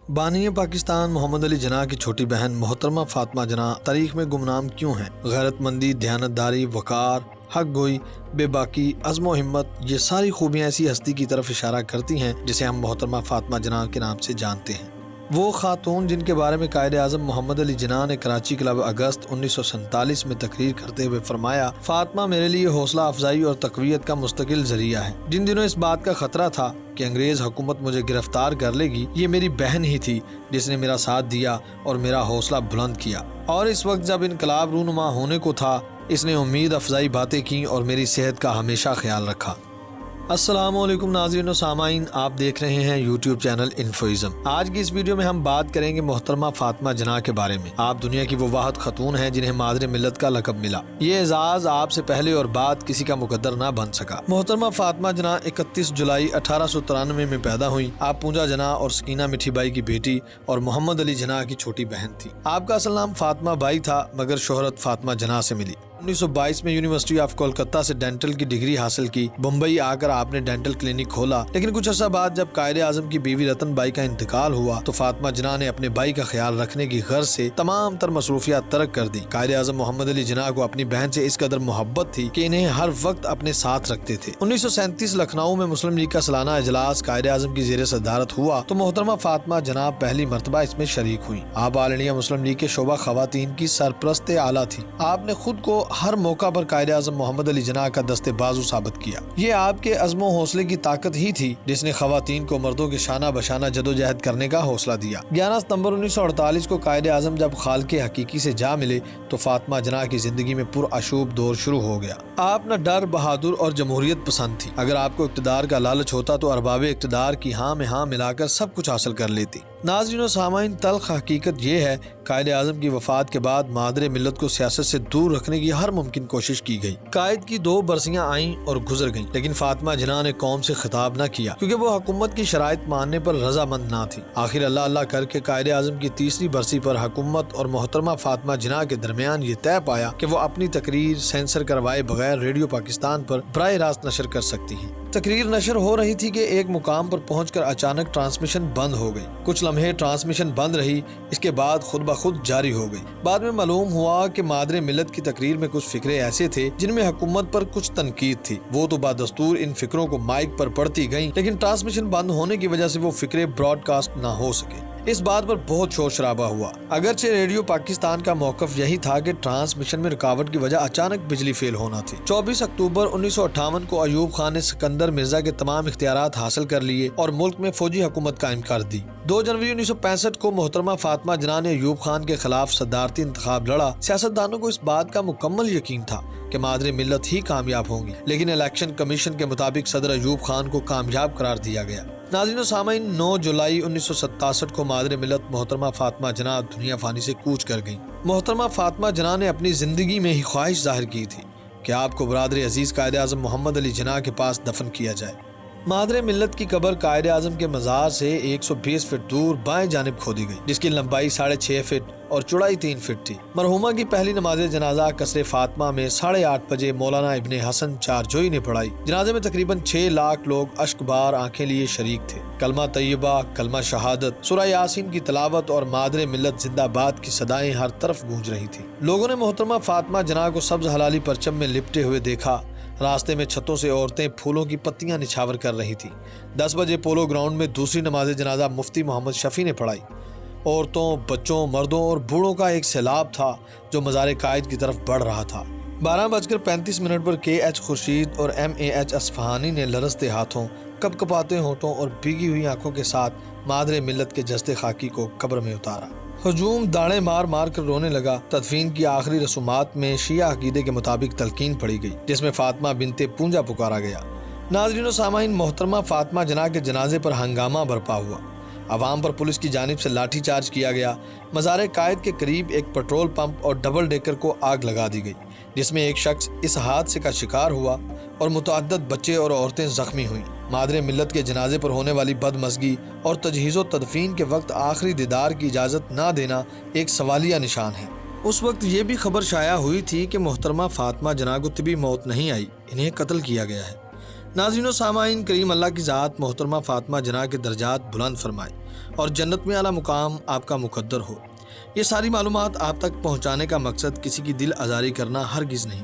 बानी पाकिस्तान मोहम्मद अली जिन्ना की छोटी बहन मोहतरमा फातिमा जिन्ना तारीख में गुमनाम क्यों हैं? गैरतमंदी, दयानतदारी, वकार, हक गोई, बेबाकी, अज़्म हिम्मत, ये सारी खूबियाँ ऐसी हस्ती की तरफ इशारा करती हैं जिसे हम मोहतरमा फातिमा जिन्ना के नाम से जानते हैं। वो खातून जिनके बारे में कायदे आज़म मोहम्मद अली जिन्ना ने कराची क्लब अगस्त 1947 में तकरीर करते हुए फरमाया, फातिमा मेरे लिए हौसला अफजाई और तक़वियत का मुस्तकिल जरिया है। जिन दिनों इस बात का खतरा था कि अंग्रेज़ हुकूमत मुझे गिरफ्तार कर लेगी, ये मेरी बहन ही थी जिसने मेरा साथ दिया और मेरा हौसला बुलंद किया। और इस वक्त जब इनकलाब रूनुमा होने को था, इसने उम्मीद अफजाई बातें की और मेरी सेहत का हमेशा ख्याल रखा। अस्सलामुअलैकुम नाज़रीन व सामाईन, आप देख रहे हैं यूट्यूब चैनल इन्फोइज़म। आज की इस वीडियो में हम बात करेंगे मोहतरमा फातिमा जिन्ना के बारे में। आप दुनिया की वो वाहिद खतून हैं जिन्हें मादरे मिल्लत का लक़ब मिला। ये एजाज़ आपसे पहले और बाद किसी का मुकद्दर ना बन सका। मोहतरमा फातिमा जिन्ना 31 जुलाई 1893 में पैदा हुई। आप पूंजा जिन्ना और सकीना मिठी बाई की बेटी और मोहम्मद अली जिन्ना की छोटी बहन थी। आपका असल नाम फातिमा बाई था, मगर शोहरत फातिमा जिन्ना से मिली। 1922 में यूनिवर्सिटी ऑफ कोलकाता से डेंटल की डिग्री हासिल की। मुंबई आकर आपने डेंटल क्लिनिक खोला, लेकिन कुछ अर्सा बाद जब कायदे आज़म की बीवी रतन बाई का इंतकाल हुआ तो फातिमा जिन्ना ने अपने भाई का ख्याल रखने की गर्ज से तमाम तर मसरूफियात तर्क कर दी। कायदे आज़म मोहम्मद अली जिन्ना को अपनी बहन से इस कदर मोहब्बत थी कि इन्हें हर वक्त अपने साथ रखते थे। 1937 लखनऊ में मुस्लिम लीग का सालाना इजलास कायदे आज़म की ज़ेरे सदारत हुआ तो मोहतरमा फातिमा जिन्ना पहली मरतबा इसमें शरीक हुई। आप ऑल इंडिया मुस्लिम लीग के शोबा खवातीन की सरपरस्त आला थी। आपने खुद को हर मौका पर कायदे आज़म मोहम्मद अली जिन्ना का दस्ते बाजू साबित किया। ये आपके अज़्मो हौसले की ताकत ही थी जिसने खवातीन को मर्दों के शाना बशाना जदोजहद करने का हौसला दिया। 11 सितंबर 1948 को कायदे आज़म जब खालके हकीकी से जा मिले तो फातिमा जिन्ना की जिंदगी में पुरअशूब दौर शुरू हो गया। आप न डर, बहादुर और जमहूरियत पसंद थी। अगर आपको इक़्तिदार का लालच होता तो अरबाबे इक़्तिदार की हाँ में हाँ मिलाकर सब कुछ हासिल कर लेती। नाज़रीन व सामाईन, तल्ख हकीकत ये है, कायदे आज़म की वफात के बाद मादरे मिल्लत को सियासत से दूर रखने की हर मुमकिन कोशिश की गई। कायद की 2 बरसियां आईं और गुजर गईं, लेकिन फातिमा जिन्ना ने कौम से खिताब न किया क्योंकि वो हुकूमत की शराइत मानने पर रजामंद ना थी। आखिर अल्लाह अल्लाह करके कायदे आज़म की 3री बरसी पर हुकूमत और मोहतरमा फातिमा जिन्ना के दरमियान ये तय पाया कि वो अपनी तकरीर सेंसर करवाए बगैर रेडियो पाकिस्तान पर बराह रास्त नशर कर सकती हैं। तकरीर नशर हो रही थी कि एक मुकाम पर पहुंचकर अचानक ट्रांसमिशन बंद हो गई। कुछ लम्हे ट्रांसमिशन बंद रही, इसके बाद खुद ब खुद जारी हो गई। बाद में मालूम हुआ कि मादरे मिल्लत की तकरीर में कुछ फिक्रे ऐसे थे जिनमें हुकूमत पर कुछ तनकीद थी। वो तो बादस्तूर इन फिक्रों को माइक पर पढ़ती गईं, लेकिन ट्रांसमिशन बंद होने की वजह से वो फिक्रे ब्रॉडकास्ट ना हो सके। इस बात पर बहुत शोर शराबा हुआ। अगरचे रेडियो पाकिस्तान का मौकफ यही था कि ट्रांसमिशन में रुकावट की वजह अचानक बिजली फेल होना थी। 24 अक्टूबर 1958 को अयूब खान ने सिकंदर मिर्जा के तमाम इख्तियारात हासिल कर लिए और मुल्क में फौजी हुकूमत कायम कर दी। 2 जनवरी 1965 को मोहतरमा फातिमा जिन्ना ने अयूब खान के खिलाफ सदारती इंतखाब लड़ा। सियासतदानों को इस बात का मुकम्मल यकीन था कि मादरे मिल्लत ही कामयाब होंगी, लेकिन इलेक्शन कमीशन के मुताबिक सदर अयूब खान को कामयाब करार दिया गया। नाज़रीन व सामाईन, 9 जुलाई 1967 को मादरे मिल्लत मोहतरमा फातिमा जिन्ना दुनिया फानी से कूच कर गईं। मोहतरमा फातिमा जिन्ना ने अपनी ज़िंदगी में ही ख्वाहिश जाहिर की थी कि आपको बरादर अजीज़ कायदे आज़म मोहम्मद अली जिन्ना के पास दफन किया जाए। मादरे मिल्लत की कब्र कायदे आज़म के मज़ार से 120 फीट दूर बाएं जानिब खोदी गई, जिसकी लंबाई 6.5 फीट और चौड़ाई 3 फीट थी। मरहुमा की पहली नमाज जनाजा कसरे फातिमा में 8:30 बजे मौलाना इब्ने हसन चारजोई ने पढ़ाई। जनाजे में तकरीबन 6 लाख लोग अश्कबार आंखें लिए शरीक थे। कलमा तैयबा, कलमा शहादत, सूरह यासीन की तिलावत और मादरे मिल्लत जिंदाबाद की सदाएं हर तरफ गूंज रही थी। लोगों ने मोहतरमा फातिमा जिन्ना को सब्ज हलाली परचम में लिपटे हुए देखा। रास्ते में छतों से औरतें फूलों की पत्तियां निछावर कर रही थी। 10 बजे पोलो ग्राउंड में दूसरी नमाज जनाजा मुफ्ती मोहम्मद शफी ने पढ़ाई। औरतों, बच्चों, मर्दों और बूढ़ों का एक सैलाब था जो मज़ार कायद की तरफ बढ़ रहा था। 12:35 पर KH खुर्शीद और MAH असफहानी ने लरसते हाथों, कपकपाते होठों और भीगी हुई आंखों के साथ मादरे मिल्लत के जस्ते खाकी को कब्र में उतारा। हजूम दाड़े मार मार कर रोने लगा। तदफीन की आखिरी रसूमात में शिया अकीदे के मुताबिक तलकीन पड़ी गई, जिसमें फातिमा बिनते पूंजा पुकारा गया। नाज़रीन व सामाईन, मोहतरमा फातिमा जिन्ना के जनाजे पर हंगामा बरपा हुआ। अवाम पर पुलिस की जानिब से लाठी चार्ज किया गया। मज़ार कायद के करीब एक पेट्रोल पंप और डबल डेकर को आग लगा दी गई, जिसमें एक शख्स इस हादसे का शिकार हुआ और मुतअद्दिद बच्चे और औरतें जख्मी हुईं। मादरे मिल्लत के जनाजे पर होने वाली बदमज़गी और तजहीज़ व तदफीन के वक्त आखिरी दीदार की इजाज़त ना देना एक सवालिया निशान है। उस वक्त ये भी खबर शाया हुई थी कि मोहतरमा फातिमा जिन्ना को तिबी मौत नहीं आई, इन्हें कत्ल किया गया है। नाज़रीन व सामाईन, करीम अल्लाह की ज़ात मोहतरमा फातिमा जिन्ना के दर्जात बुलंद फरमाए اور جنت میں اعلیٰ مقام آپ کا مقدر ہو۔ یہ ساری معلومات آپ تک پہنچانے کا مقصد کسی کی دل آزاری کرنا ہرگز نہیں۔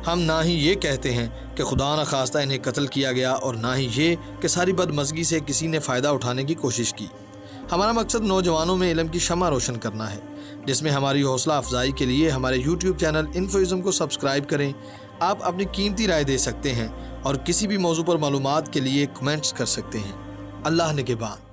ہم نہ ہی یہ کہتے ہیں کہ خدا نخواستہ انہیں قتل کیا گیا، اور نہ ہی یہ کہ ساری بدمزگی سے کسی نے فائدہ اٹھانے کی کوشش کی۔ ہمارا مقصد نوجوانوں میں علم کی شمع روشن کرنا ہے، جس میں ہماری حوصلہ افزائی کے لیے ہمارے یوٹیوب چینل انفوازم کو سبسکرائب کریں۔ آپ اپنی قیمتی رائے دے سکتے ہیں اور کسی بھی موضوع پر معلومات کے لیے کمنٹس کر سکتے ہیں۔ اللہ نگہبان۔